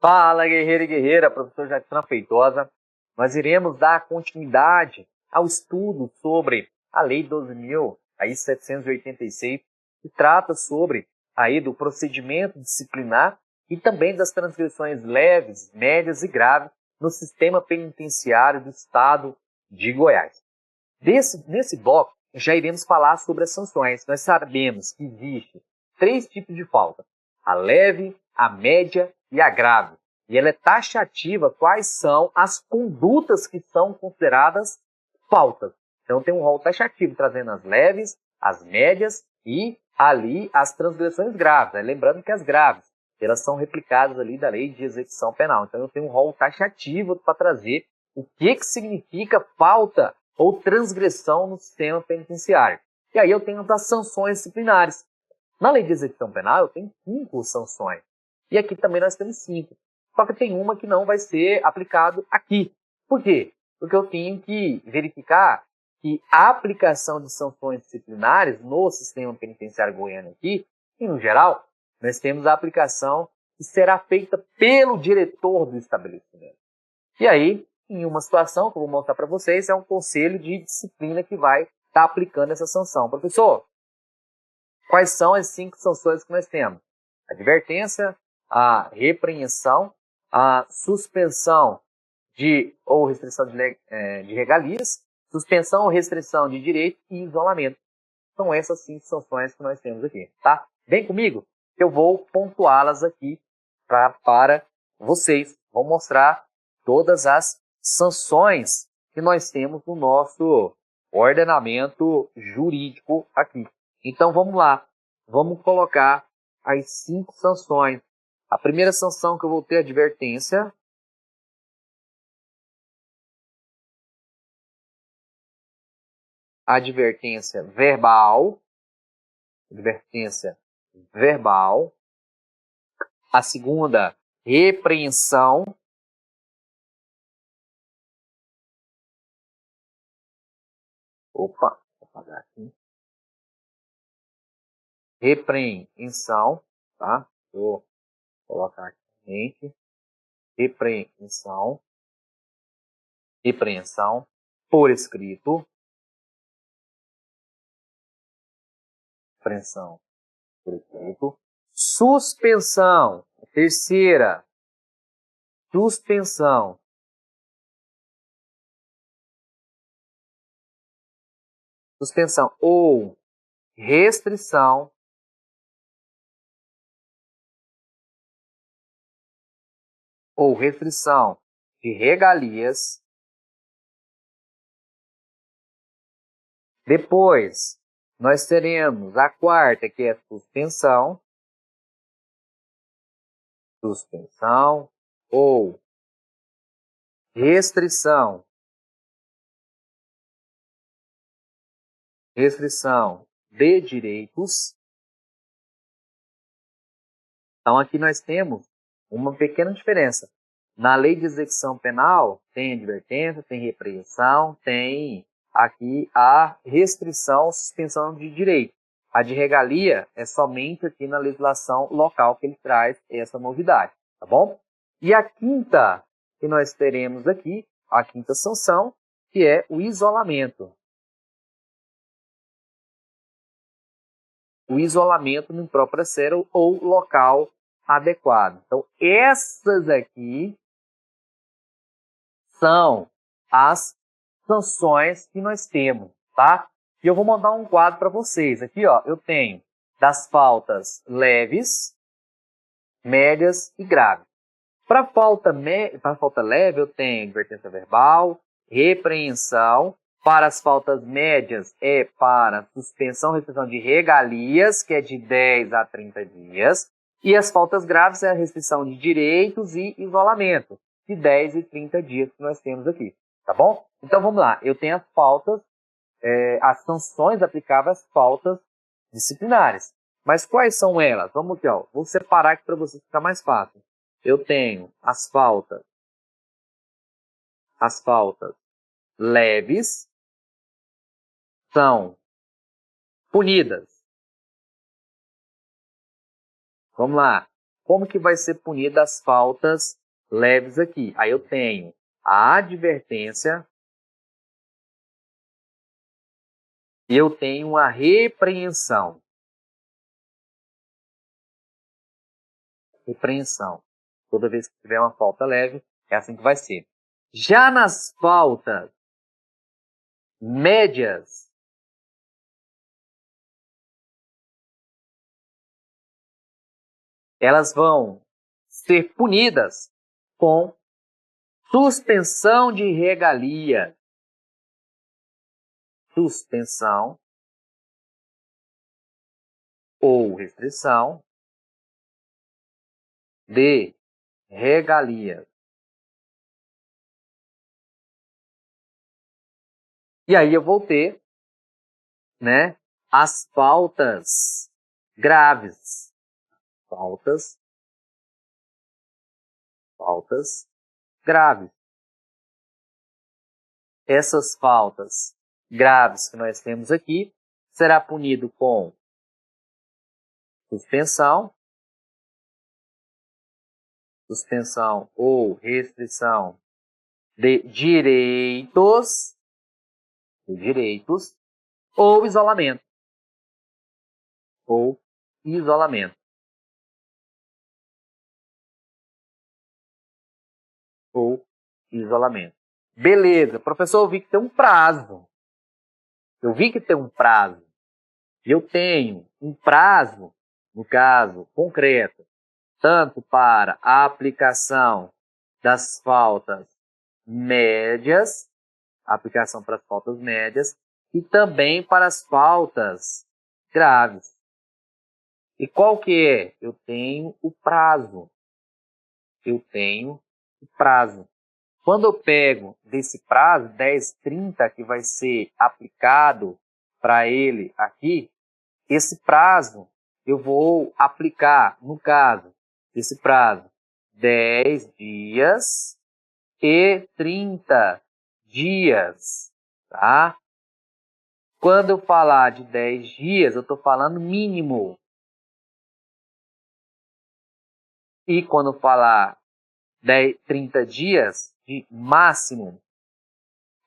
Fala, guerreiro e guerreira, professor Jackson Feitosa. Nós iremos dar continuidade ao estudo sobre a Lei 12.786, que trata sobre do procedimento disciplinar e também das transgressões leves, médias e graves no sistema penitenciário do Estado de Goiás. Nesse bloco, já iremos falar sobre as sanções. Nós sabemos que existem 3 tipos de falta: a leve, a média e a grave. E ela é taxativa quais são as condutas que são consideradas faltas. Então tem um rol taxativo trazendo as leves, as médias e ali as transgressões graves. Lembrando que as graves, elas são replicadas ali da lei de execução penal. Então eu tenho um rol taxativo para trazer o que significa falta ou transgressão no sistema penitenciário. E aí eu tenho as sanções disciplinares. Na lei de execução penal eu tenho 5 sanções. E aqui também nós temos 5. Só que tem uma que não vai ser aplicado aqui. Por quê? Porque eu tenho que verificar que a aplicação de sanções disciplinares no sistema penitenciário goiano aqui, e no geral, nós temos a aplicação que será feita pelo diretor do estabelecimento. E aí, em uma situação que eu vou mostrar para vocês, é um conselho de disciplina que vai estar aplicando essa sanção. Professor, quais são as 5 sanções que nós temos? Advertência, a repreensão, a suspensão ou restrição de regalias, suspensão ou restrição de direito e isolamento. São essas 5 sanções que nós temos aqui, tá? Vem comigo, eu vou pontuá-las aqui para vocês. Vou mostrar todas as sanções que nós temos no nosso ordenamento jurídico aqui. Então vamos lá, vamos colocar as 5 sanções. A primeira sanção que eu vou ter é advertência. Advertência verbal. Advertência verbal. A segunda, repreensão. Opa, vou apagar aqui. Repreensão, tá? Vou colocar aqui. Repreensão. Repreensão por escrito. Repreensão por escrito. Suspensão. Terceira. Suspensão. Suspensão ou restrição de regalias. Depois, nós teremos a quarta, que é suspensão. Suspensão ou restrição. Restrição de direitos. Então, aqui nós temos uma pequena diferença. Na lei de execução penal, tem advertência, tem repreensão, tem aqui a restrição, suspensão de direito. A de regalia é somente aqui na legislação local que ele traz essa novidade, tá bom? E a quinta que nós teremos aqui, a quinta sanção, que é o isolamento. O isolamento no próprio sério ou local adequado. Então, essas aqui são as sanções que nós temos, tá? E eu vou mandar um quadro para vocês. Aqui, ó, eu tenho das faltas leves, médias e graves. Para falta leve, eu tenho advertência verbal, repreensão. Para as faltas médias, é para suspensão, restrição de regalias, que é de 10 a 30 dias. E as faltas graves é a restrição de direitos e isolamento, de 10 e 30 dias que nós temos aqui, tá bom? Então vamos lá, eu tenho as faltas, as sanções aplicáveis às faltas disciplinares. Mas quais são elas? Vamos aqui, ó, vou separar aqui para vocês ficar mais fácil. Eu tenho as faltas leves, são punidas. Vamos lá. como que vai ser punida as faltas leves aqui? Aí eu tenho a advertência e eu tenho a repreensão. Repreensão. Toda vez que tiver uma falta leve, é assim que vai ser. Já nas faltas médias, elas vão ser punidas com suspensão de regalia. Suspensão ou restrição de regalia. E aí eu vou ter, né, as faltas graves. Faltas graves. Essas faltas graves que nós temos aqui será punido com suspensão ou restrição de direitos ou isolamento. Beleza, professor, eu vi que tem um prazo. Eu tenho um prazo, no caso concreto, tanto para a aplicação das faltas médias, e também para as faltas graves. E qual que é? Eu tenho o prazo. Quando eu pego desse prazo, 10/30, que vai ser aplicado para ele aqui, esse prazo eu vou aplicar, no caso, esse prazo, 10 dias e 30 dias, tá? Quando eu falar de 10 dias, eu estou falando mínimo. E quando eu falar 30 dias de máximo.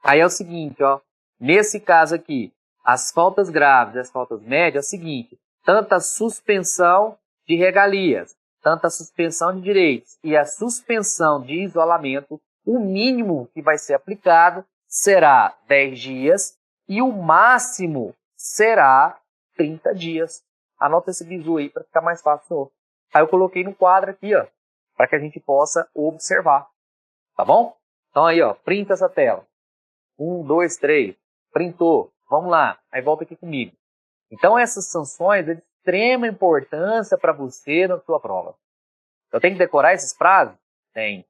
Aí é o seguinte, ó, nesse caso aqui, as faltas graves e as faltas médias é o seguinte, tanto a suspensão de regalias, tanto a suspensão de direitos e a suspensão de isolamento, o mínimo que vai ser aplicado será 10 dias e o máximo será 30 dias. Anota esse bizu aí para ficar mais fácil. Aí eu coloquei no quadro aqui, ó, para que a gente possa observar. Tá bom? Então aí, ó, printa essa tela. 1, 2, 3. Printou. Vamos lá. Aí volta aqui comigo. Então essas sanções é de extrema importância para você na sua prova. Eu tenho que decorar esses prazos? Tem.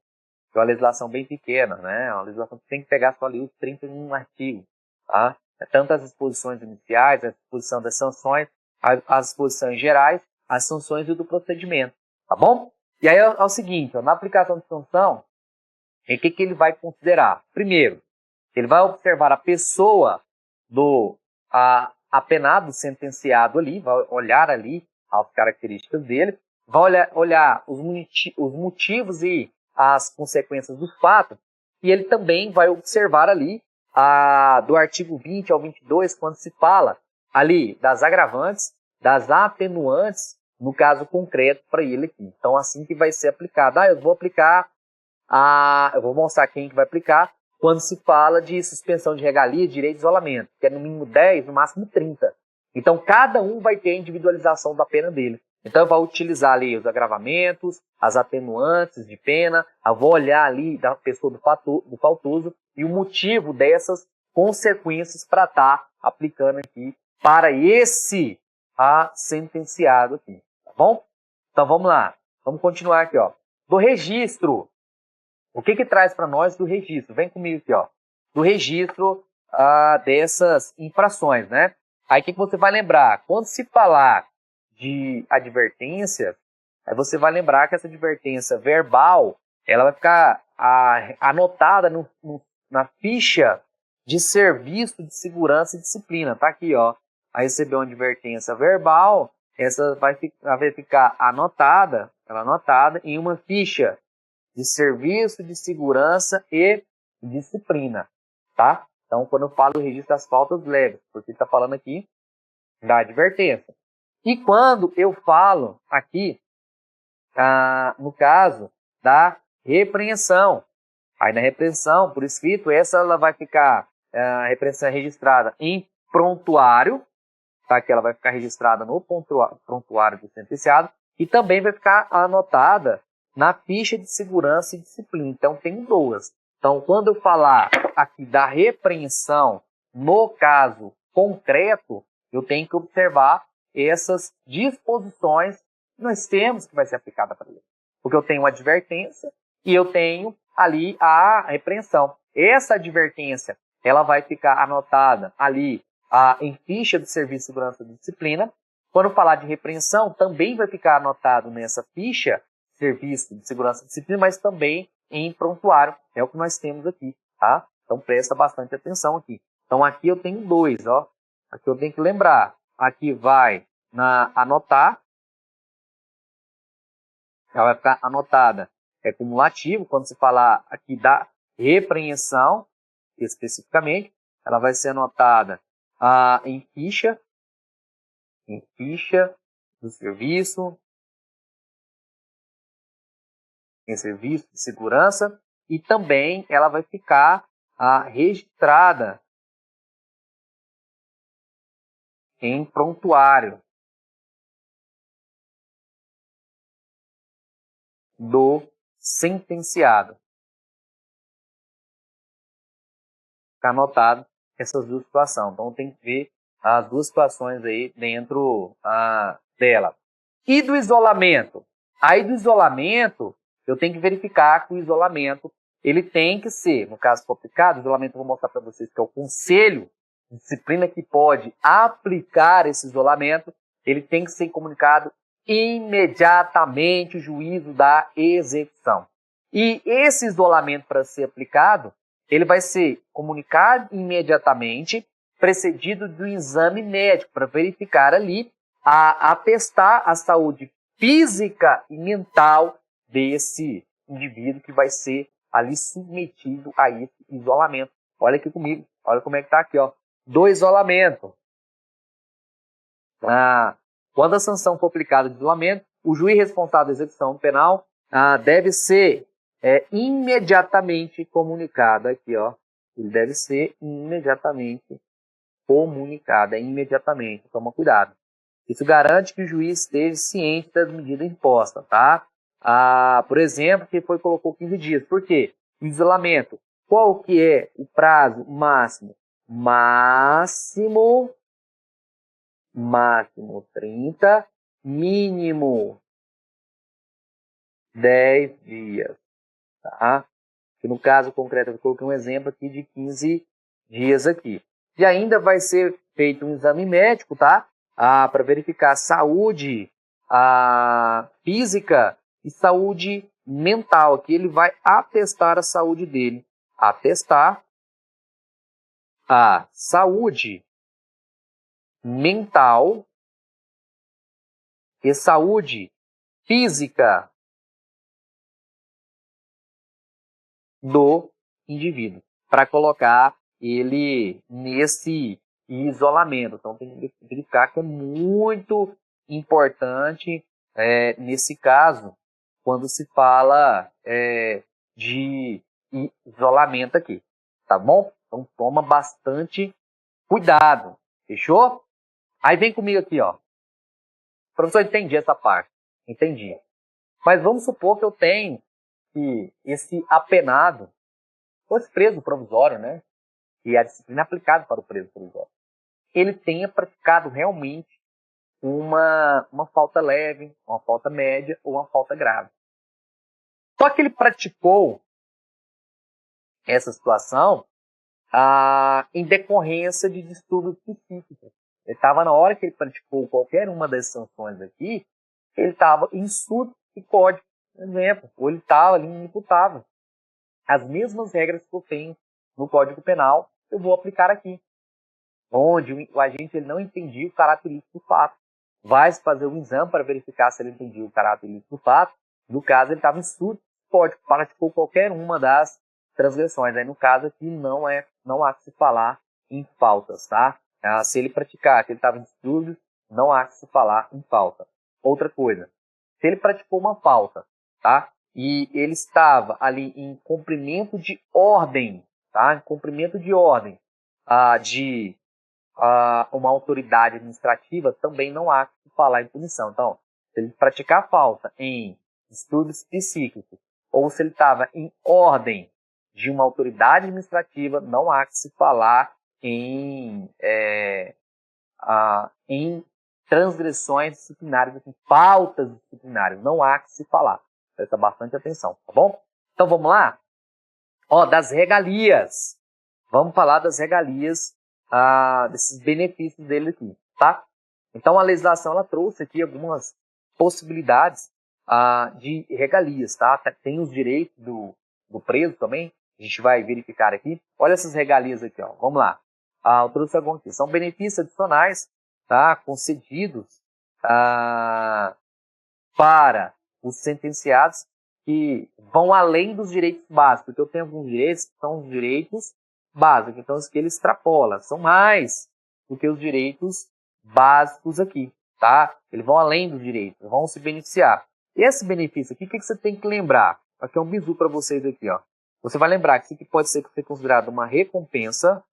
É uma legislação bem pequena, né? É uma legislação que tem que pegar só ali os 30 em um artigo. Tá? É tanto as disposições iniciais, a disposição das sanções, as disposições gerais, as sanções e do procedimento. Tá bom? E aí é o seguinte, ó, na aplicação de sanção, o que ele vai considerar? Primeiro, ele vai observar a pessoa do apenado, sentenciado ali, vai olhar ali as características dele, vai olhar os motivos e as consequências do fato, e ele também vai observar ali do artigo 20 ao 22, quando se fala ali das agravantes, das atenuantes, no caso concreto para ele aqui. Então, assim que vai ser aplicado. Eu vou aplicar, eu vou mostrar quem que vai aplicar, quando se fala de suspensão de regalia, direito de isolamento, que é no mínimo 10, no máximo 30. Então, cada um vai ter a individualização da pena dele. Então, eu vou utilizar ali os agravamentos, as atenuantes de pena, eu vou olhar ali da pessoa do faltoso e o motivo dessas consequências para estar aplicando aqui para esse sentenciado aqui, tá bom? Então, vamos lá. Vamos continuar aqui, ó. Do registro. O que traz para nós do registro? Vem comigo aqui, ó. Do registro dessas infrações, né? Aí o que você vai lembrar? Quando se falar de advertência, aí você vai lembrar que essa advertência verbal, ela vai ficar anotada na ficha de serviço de segurança e disciplina. Tá aqui, ó. Vai receber uma advertência verbal, essa vai ficar anotada ela é anotada em uma ficha de serviço de segurança e disciplina, tá? Então, quando eu falo registro das faltas leves, porque está falando aqui da advertência. E quando eu falo aqui, no caso da repreensão, aí na repreensão, por escrito, ela vai ficar, a repreensão é registrada em prontuário, tá? Que ela vai ficar registrada no prontuário do sentenciado e também vai ficar anotada na ficha de segurança e disciplina. Então, tem duas. Então, quando eu falar aqui da repreensão no caso concreto, eu tenho que observar essas disposições que nós temos que vai ser aplicada para ele. Porque eu tenho uma advertência e eu tenho ali a repreensão. Essa advertência, ela vai ficar anotada ali em ficha de serviço de segurança e disciplina. Quando falar de repreensão, também vai ficar anotado nessa ficha de serviço de segurança e disciplina, mas também em prontuário. É o que nós temos aqui, tá? Então presta bastante atenção aqui. Então aqui eu tenho dois, ó. Aqui eu tenho que lembrar. Aqui vai anotar. Ela vai ficar anotada. É cumulativo, quando se falar aqui da repreensão, especificamente, ela vai ser anotada em ficha do serviço, em serviço de segurança, e também ela vai ficar registrada em prontuário do sentenciado. Fica anotado essas duas situações. Então tem que ver as duas situações aí dentro dela. E do isolamento? Aí do isolamento, eu tenho que verificar que o isolamento ele tem que ser, no caso for aplicado, o isolamento eu vou mostrar para vocês que é o conselho de disciplina que pode aplicar esse isolamento, ele tem que ser comunicado imediatamente o juízo da execução. E esse isolamento para ser aplicado, ele vai ser comunicado imediatamente, precedido do exame médico, para verificar ali, atestar a saúde física e mental desse indivíduo que vai ser ali submetido a esse isolamento. Olha aqui comigo, olha como é que está aqui, ó, do isolamento. Quando a sanção for aplicada de isolamento, o juiz responsável da execução penal deve ser imediatamente comunicado. Aqui, ó, ele deve ser imediatamente comunicado, imediatamente, toma cuidado. Isso garante que o juiz esteja ciente das medidas impostas, tá? Por exemplo, que colocou 15 dias. Por quê? Isolamento. Qual que é o prazo máximo? Máximo 30, mínimo 10 dias, tá? Que no caso concreto eu coloquei um exemplo aqui de 15 dias aqui. E ainda vai ser feito um exame médico, tá? Para verificar a saúde física e saúde mental. Aqui ele vai atestar a saúde dele. Atestar a saúde mental e saúde física do indivíduo, para colocar ele nesse isolamento. Então tem que verificar que é muito importante nesse caso, quando se fala de isolamento aqui, tá bom? Então toma bastante cuidado, fechou? Aí vem comigo aqui, ó. Professor, entendi essa parte, entendi. Mas vamos supor que eu tenho que esse apenado fosse preso provisório, né? E a disciplina aplicada para o preso provisório, ele tenha praticado realmente uma falta leve, uma falta média ou uma falta grave. Só que ele praticou essa situação em decorrência de distúrbios psíquicos. Ele estava, na hora que ele praticou qualquer uma das sanções aqui, ele estava em surto psicótico, por exemplo, ou ele estava ali inimputável. As mesmas regras que eu tenho no Código Penal, eu vou aplicar aqui. Onde o agente ele não entendia o característico do fato. vai se fazer um exame para verificar se ele entendia o caráter ilícito do fato. No caso, ele estava em surto psicótico, praticou qualquer uma das transgressões. Aí, no caso aqui, não há que se falar em faltas, tá? Se ele praticar, que ele estava em distúrbios, não há que se falar em falta. Outra coisa, se ele praticou uma falta, tá? E ele estava ali em cumprimento de ordem, tá? Em cumprimento de ordem de uma autoridade administrativa, também não há que se falar em punição. Então, se ele praticar falta em distúrbios psíquicos, ou se ele estava em ordem de uma autoridade administrativa, não há que se falar em transgressões disciplinares, em faltas disciplinares. Não há que se falar. Presta bastante atenção, tá bom? Então vamos lá? Das regalias. Vamos falar das regalias, desses benefícios dele aqui, tá? Então a legislação ela trouxe aqui algumas possibilidades de regalias, tá? Tem os direitos do preso também, a gente vai verificar aqui. Olha essas regalias aqui, ó. Vamos lá. Eu trouxe alguns aqui. São benefícios adicionais, tá? Concedidos para os sentenciados que vão além dos direitos básicos. Porque eu tenho alguns direitos que são os direitos básicos. Então, os que ele extrapola são mais do que os direitos básicos aqui, tá? Eles vão além dos direitos, vão se beneficiar. E esse benefício aqui, o que você tem que lembrar? Aqui é um bizu para vocês aqui, ó. Você vai lembrar que isso aqui pode ser considerado uma recompensa.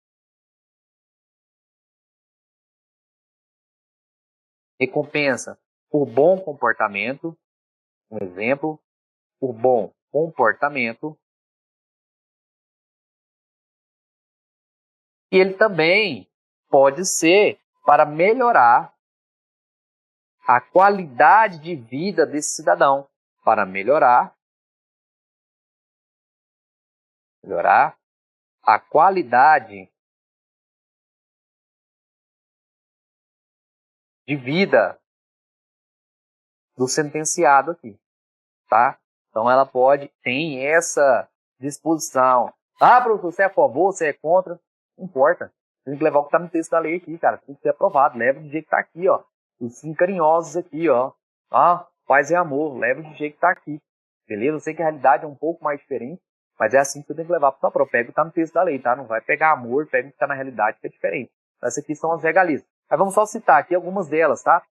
Recompensa por bom comportamento. Um exemplo, por bom comportamento. E ele também pode ser para melhorar a qualidade de vida desse cidadão. Para melhorar a qualidade de vida do sentenciado aqui, tá? Então ela tem essa disposição. Professor, você é a favor, você é contra? Não importa. Tem que levar o que está no texto da lei aqui, cara. Tem que ser aprovado. Leva do jeito que está aqui, ó. Os 5 carinhosos aqui, ó. Paz e amor. Leva do jeito que está aqui. Beleza? Eu sei que a realidade é um pouco mais diferente, mas é assim que você tem que levar para sua prova. Pega o que está no texto da lei, tá? Não vai pegar amor, pega o que está na realidade, que é diferente. Essas aqui são as regalias. Mas vamos só citar aqui algumas delas, tá?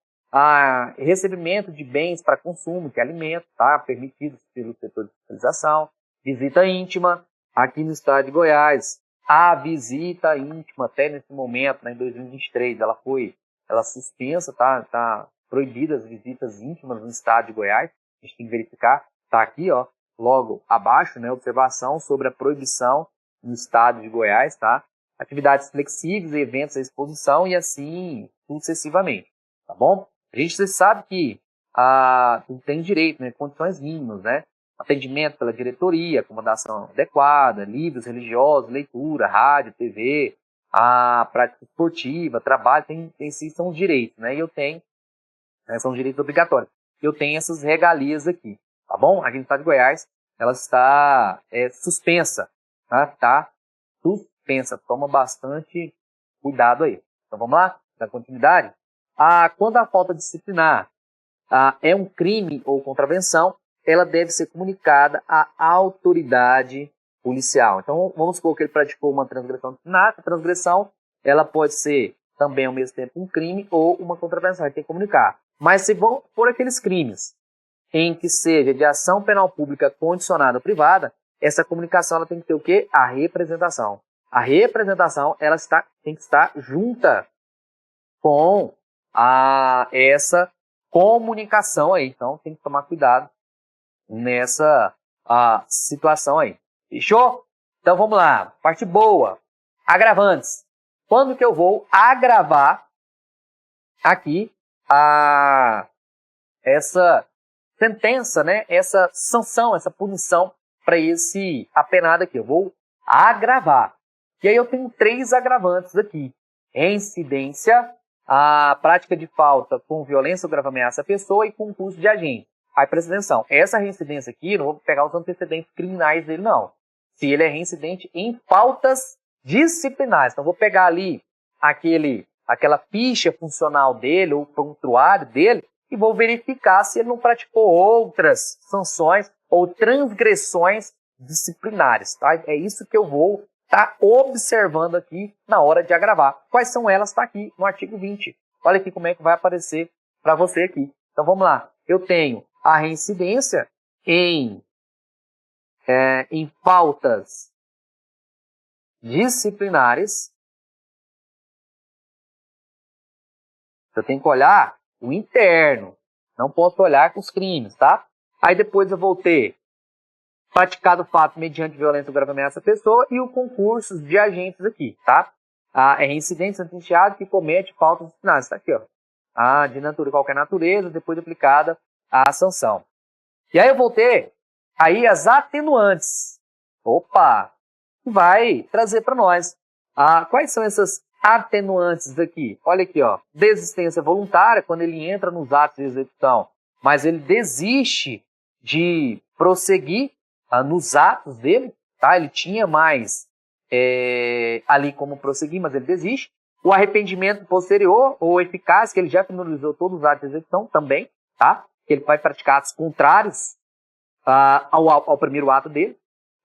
Recebimento de bens para consumo, que é alimento, tá? Permitido pelo setor de fiscalização. Visita íntima, aqui no estado de Goiás. A visita íntima, até nesse momento, né, em 2023, ela suspensa, tá proibida as visitas íntimas no estado de Goiás. A gente tem que verificar. Tá aqui, ó, logo abaixo, né, observação sobre a proibição no estado de Goiás, tá? Atividades flexíveis, eventos à exposição e assim sucessivamente, tá bom? A gente sabe que tem direito, né, condições mínimas, né? Atendimento pela diretoria, acomodação adequada, livros religiosos, leitura, rádio, TV, a prática esportiva, trabalho, são os direitos, né? E eu tenho, né, são direitos obrigatórios. Eu tenho essas regalias aqui, tá bom? Aqui no estado de Goiás, ela está suspensa, tá? Tá suspensa. Toma bastante cuidado aí. Então vamos lá, dar continuidade. Quando a falta disciplinar é um crime ou contravenção, ela deve ser comunicada à autoridade policial. Então, vamos supor que ele praticou uma transgressão disciplinar. A transgressão ela pode ser também, ao mesmo tempo, um crime ou uma contravenção. Ele tem que comunicar. Mas se vão por aqueles crimes em que seja de ação penal pública condicionada ou privada, essa comunicação ela tem que ter o quê? A representação. A representação ela tem que estar junta com essa comunicação aí. Então, tem que tomar cuidado nessa situação aí. Fechou? Então, vamos lá. Parte boa. Agravantes. Quando que eu vou agravar aqui essa sentença, né? Essa sanção, essa punição para esse apenado aqui? Eu vou agravar. E aí eu tenho 3 agravantes aqui. Reincidência, a prática de falta com violência ou grave ameaça à pessoa e concurso de agente. Aí presta atenção, essa reincidência aqui, não vou pegar os antecedentes criminais dele não. Se ele é reincidente em faltas disciplinares. Então vou pegar ali aquela ficha funcional dele, ou prontuário dele, e vou verificar se ele não praticou outras sanções ou transgressões disciplinares. Tá? É isso que eu vou estar observando aqui na hora de agravar. Quais são elas? Está aqui no artigo 20. Olha aqui como é que vai aparecer para você aqui. Então vamos lá. Eu tenho a reincidência em pautas disciplinares. Eu tenho que olhar o interno. Não posso olhar com os crimes, tá? Aí depois eu vou ter praticado o fato mediante violência ou grave ameaça à pessoa e o concurso de agentes aqui, tá? É reincidente sentenciado que comete faltas disciplinares. Está aqui, ó. De qualquer natureza, depois aplicada a sanção. E aí eu vou ter aí as atenuantes. Opa! Que vai trazer para nós. Quais são essas atenuantes aqui? Olha aqui, ó. Desistência voluntária, quando ele entra nos atos de execução, mas ele desiste de prosseguir nos atos dele, tá? Ele tinha mais ali como prosseguir, mas ele desiste. O arrependimento posterior ou eficaz, que ele já finalizou todos os atos de execução também, tá? Que ele vai praticar atos contrários ao primeiro ato dele.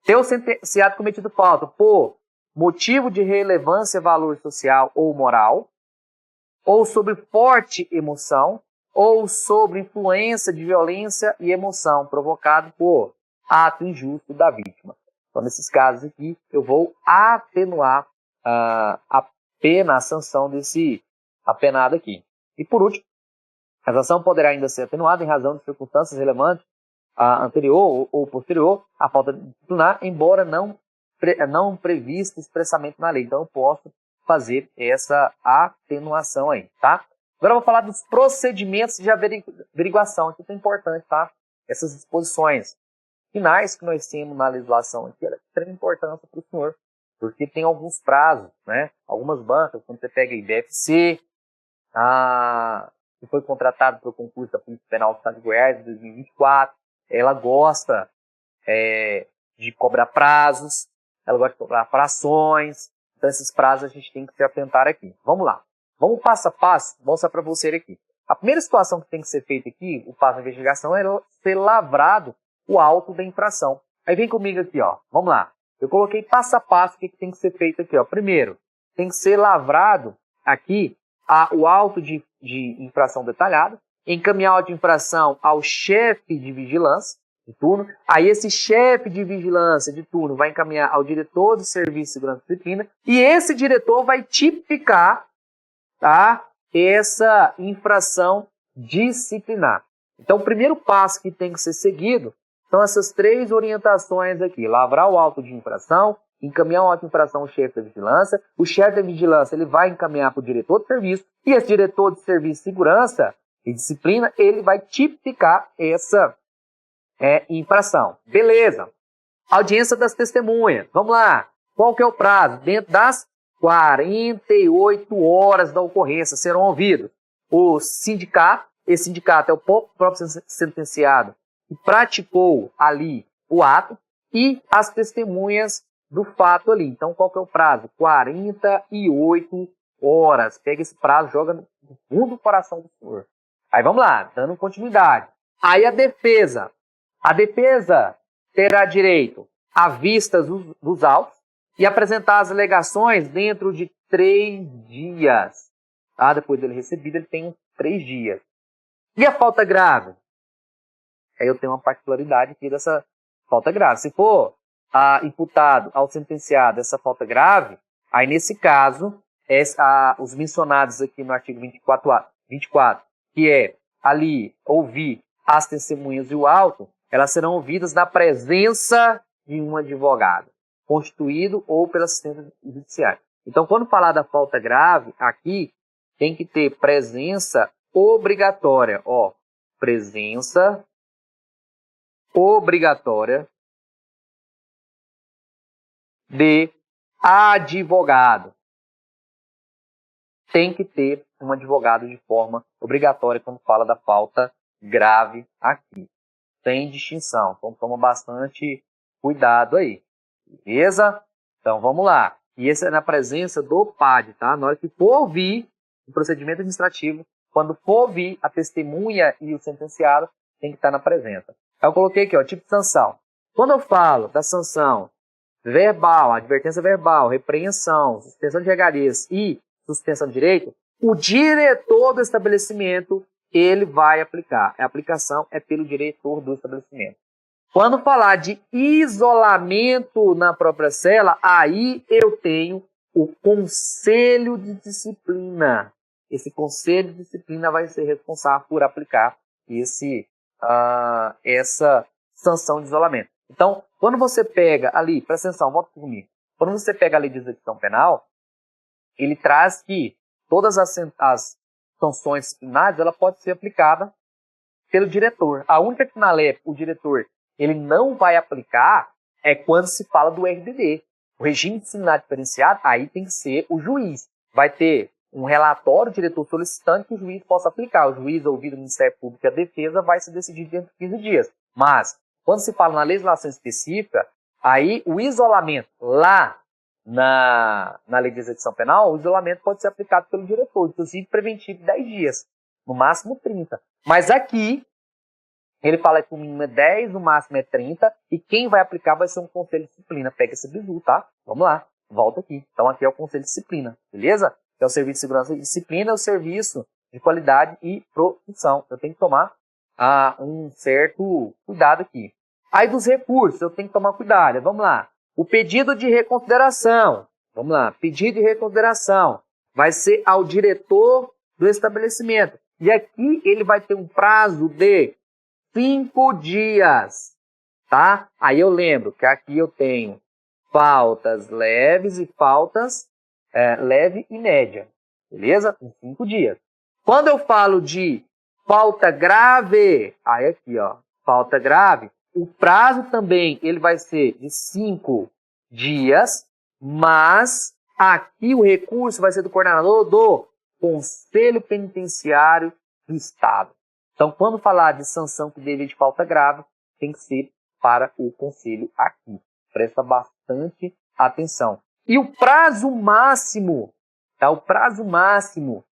Ter o sentenciado cometido falta por motivo de relevância, valor social ou moral, ou sobre forte emoção, ou sobre influência de violência e emoção provocado por ato injusto da vítima. Então, nesses casos aqui, eu vou atenuar a pena, a sanção desse apenado aqui. E por último, a sanção poderá ainda ser atenuada em razão de circunstâncias relevantes anterior ou posterior à falta disciplinar, embora não prevista expressamente na lei. Então, eu posso fazer essa atenuação aí, tá? Agora eu vou falar dos procedimentos de averiguação. Aqui é importante, tá? Essas disposições finais que nós temos na legislação aqui, ela é de extrema importância para o senhor, porque tem alguns prazos, né? Algumas bancas, quando você pega a IBFC, que foi contratado para o concurso da Polícia Penal do Estado de Goiás em 2024, ela gosta de cobrar prazos, ela gosta de cobrar frações, então esses prazos a gente tem que se atentar aqui. Vamos lá, vamos passo a passo, vou mostrar para você aqui. A primeira situação que tem que ser feita aqui, o passo da investigação, é ser lavrado o auto da infração. Aí vem comigo aqui, ó, vamos lá. Eu coloquei passo a passo o que tem que ser feito aqui, ó. Primeiro, tem que ser lavrado aqui o auto de infração detalhado, encaminhar o auto de infração ao chefe de vigilância de turno. Aí esse chefe de vigilância de turno vai encaminhar ao diretor de serviço de segurança e disciplina e esse diretor vai tipificar, tá, essa infração disciplinar. Então, o primeiro passo que tem que ser seguido são essas três orientações aqui. Lavrar o auto de infração, encaminhar o auto de infração ao chefe da vigilância. O chefe da vigilância ele vai encaminhar para o diretor de serviço. E esse diretor de serviço de segurança e disciplina, ele vai tipificar essa infração. Beleza. Audiência das testemunhas. Vamos lá. Qual que é o prazo? Dentro das 48 horas da ocorrência serão ouvidos o sindicato. Esse sindicato é o próprio sentenciado que praticou ali o ato e as testemunhas do fato ali. Então, qual que é o prazo? 48 horas. Pega esse prazo, joga no fundo do coração do senhor. Aí vamos lá, dando continuidade. Aí a defesa. A defesa terá direito a vistas dos autos e apresentar as alegações dentro de 3 dias. Tá? Depois dele recebido, ele tem 3 dias. E a falta grave? Aí eu tenho uma particularidade aqui dessa falta grave. Se for imputado ao sentenciado essa falta grave, aí nesse caso, os mencionados aqui no artigo 24, que é ali ouvir as testemunhas e o auto, elas serão ouvidas na presença de um advogado, constituído ou pela assistência judiciária. Então, quando falar da falta grave, aqui tem que ter presença obrigatória. Ó, presença obrigatória de advogado. Tem que ter um advogado de forma obrigatória quando fala da falta grave aqui. Tem distinção, então toma bastante cuidado aí. Beleza? Então vamos lá. E esse é na presença do PAD, tá? Na hora que for ouvir o procedimento administrativo, quando for ouvir a testemunha e o sentenciado, tem que estar na presença. Aí eu coloquei aqui, ó, tipo de sanção. Quando eu falo da sanção verbal, advertência verbal, repreensão, suspensão de regalias e suspensão de direito, o diretor do estabelecimento, ele vai aplicar. A aplicação é pelo diretor do estabelecimento. Quando falar de isolamento na própria cela, aí eu tenho o conselho de disciplina. Esse conselho de disciplina vai ser responsável por aplicar essa sanção de isolamento. Então, quando você pega ali, presta atenção, volta comigo. Quando você pega a lei de execução penal, ele traz que todas as sanções disciplinares ela pode ser aplicada pelo diretor. A única que na lei o diretor ele não vai aplicar é quando se fala do RDD. O regime disciplinar diferenciado, aí tem que ser o juiz. Vai ter um relatório, o diretor solicitando que o juiz possa aplicar. O juiz, ouvido o Ministério Público e a defesa, vai se decidir dentro de 15 dias. Mas, quando se fala na legislação específica, aí o isolamento lá na lei de execução penal, o isolamento pode ser aplicado pelo diretor, inclusive preventivo 10 dias, no máximo 30. Mas aqui, ele fala que o mínimo é 10, o máximo é 30, e quem vai aplicar vai ser um conselho de disciplina. Pega esse bizu, tá? Vamos lá, volta aqui. Então aqui é o conselho de disciplina, beleza? Que é o serviço de segurança e disciplina, é o serviço de qualidade e produção. Eu tenho que tomar um certo cuidado aqui. Aí dos recursos, eu tenho que tomar cuidado. Vamos lá. O pedido de reconsideração. Vamos lá. Pedido de reconsideração vai ser ao diretor do estabelecimento. E aqui ele vai ter um prazo de 5 dias, tá? Aí eu lembro que aqui eu tenho faltas leves e faltas leve e média, beleza? Em 5 dias. Quando eu falo de falta grave, aí aqui, ó, falta grave, o prazo também ele vai ser de 5 dias, mas aqui o recurso vai ser do coordenador do Conselho Penitenciário do Estado. Então, quando falar de sanção que deve de falta grave, tem que ser para o conselho aqui. Presta bastante atenção. E o prazo máximo, tá? O prazo máximo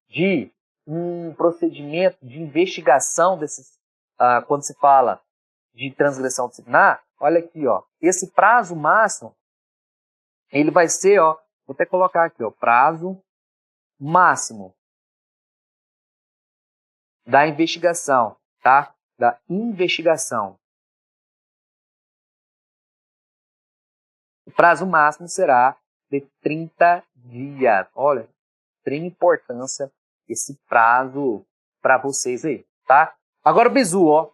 de um procedimento de investigação desses, quando se fala de transgressão disciplinar, olha aqui, ó. Esse prazo máximo, ele vai ser, ó, vou até colocar aqui, ó, prazo máximo da investigação, tá? Da investigação. O prazo máximo será de 30 dias. Olha, extrema importância esse prazo para vocês aí, tá? Agora o bizu, ó.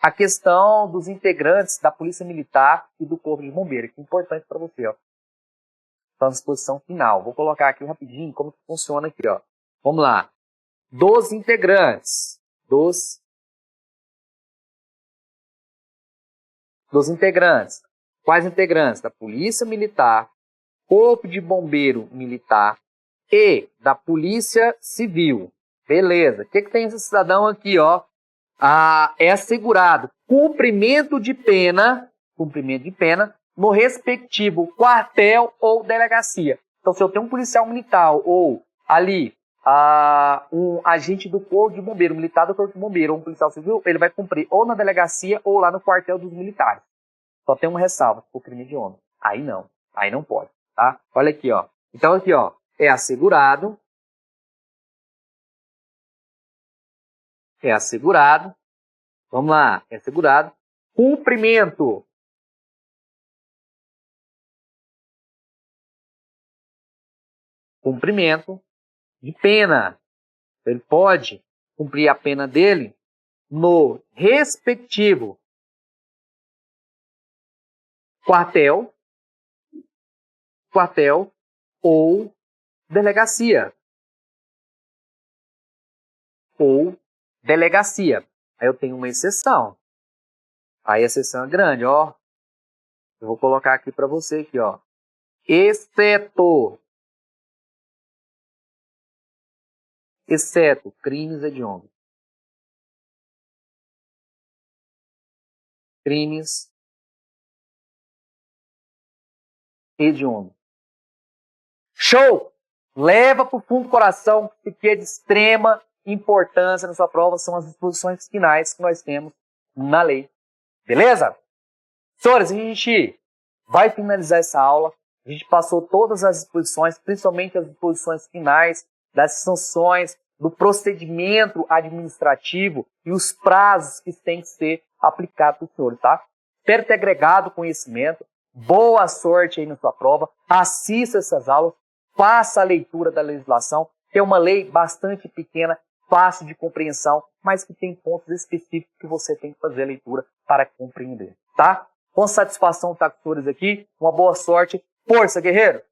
A questão dos integrantes da Polícia Militar e do Corpo de Bombeiros, que é importante para você, ó. Então, disposição final. Vou colocar aqui rapidinho como que funciona aqui, ó. Vamos lá. Dos integrantes. Dos integrantes. Quais integrantes? Da Polícia Militar, Corpo de Bombeiro Militar e da Polícia Civil. Beleza. O que tem esse cidadão aqui, ó? É assegurado cumprimento de pena no respectivo quartel ou delegacia. Então, se eu tenho um policial militar ou ali um agente do Corpo de Bombeiro, militar do Corpo de Bombeiro ou um policial civil, ele vai cumprir ou na delegacia ou lá no quartel dos militares. Só tem uma ressalva, por crime de homem. Aí não pode, tá? Olha aqui, ó. Então aqui, ó, é assegurado, vamos lá, é assegurado, cumprimento de pena. Ele pode cumprir a pena dele no respectivo quartel ou delegacia. Aí eu tenho uma exceção. Aí a exceção é grande, ó. Eu vou colocar aqui para você aqui, ó. Exceto crimes hediondos. Crimes hediondos. Show! leva para o fundo do coração, que é de extrema importância na sua prova, são as disposições finais que nós temos na lei. Beleza? Senhores, a gente vai finalizar essa aula. A gente passou todas as disposições, principalmente as disposições finais, das sanções, do procedimento administrativo e os prazos que têm que ser aplicados para os senhores, tá? Espero ter agregado conhecimento. Boa sorte aí na sua prova. Assista essas aulas. Faça a leitura da legislação. É uma lei bastante pequena, fácil de compreensão, mas que tem pontos específicos que você tem que fazer a leitura para compreender, tá? Com satisfação estar com os senhores aqui. Uma boa sorte. Força, guerreiro!